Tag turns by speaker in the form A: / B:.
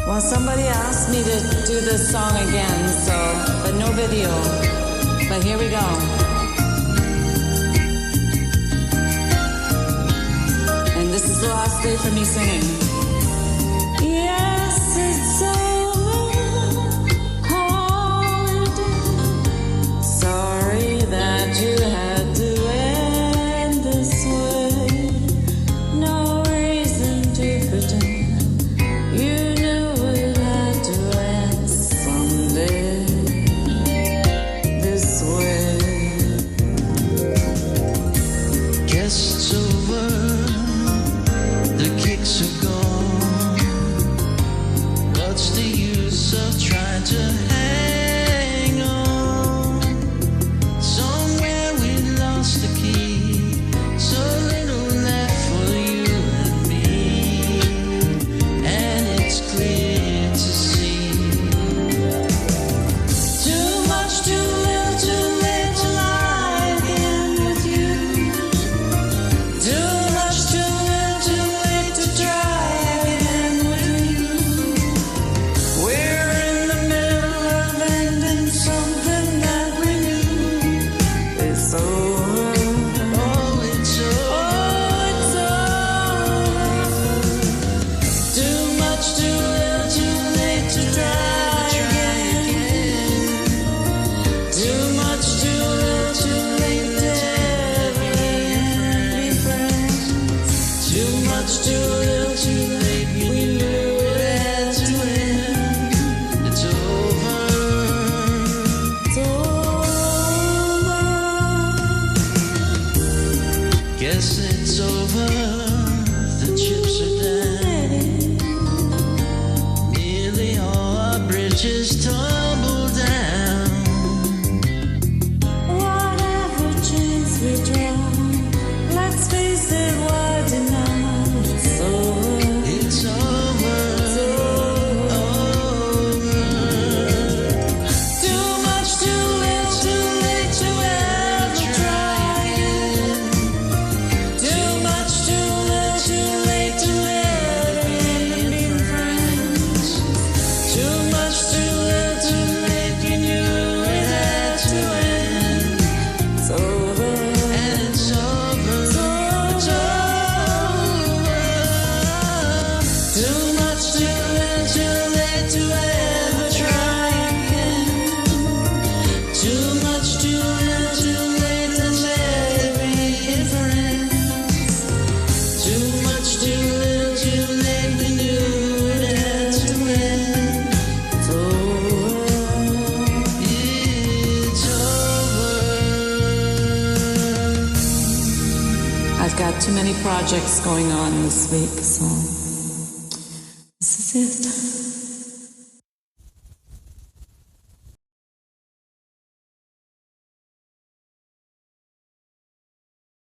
A: Well, somebody asked me to do this song again, so, but no video. But here we go. And this is the last day for me singing. Yes, it's over. Holiday. Sorry that you had to end this way. No reason to pretend you knew it had to end someday this way.
B: Guess it's over. The kicks are gone. What's the use of trying to hang on? Somewhere we lost the key. So little left for you and me. And it's clear to see.
A: Too much, too little, too late to lie again with you. Too much, too little, too late to try again with you. We're in the middle of ending something that we knew. It's over.
B: Oh, it's over.
A: Oh, it's over. Too much, too little, too late to try again. Too much, too little, too late to ever be friends. Too much, too little, too late. We knew it had to end.
B: It's over.
A: It's over.
B: Guess it's over. The chips are down. Nearly all our bridges tumble down.
A: Whatever chance we draw, let's face it, why deny? It's over.
B: It's over. Over.
A: Too much, too little, too late to ever try again. Too much, too little, too late to ever be friends. Too much, too little, too late. You knew it had to end. It's over.
B: And it's over.
A: It's over. Too much, too little, too late to ever try again. Too much, too little, too late to let be friends. Too much, too little, too late. We knew it had to end. It's over.
B: It's over.
A: I've got too many projects going on this week, so this is it.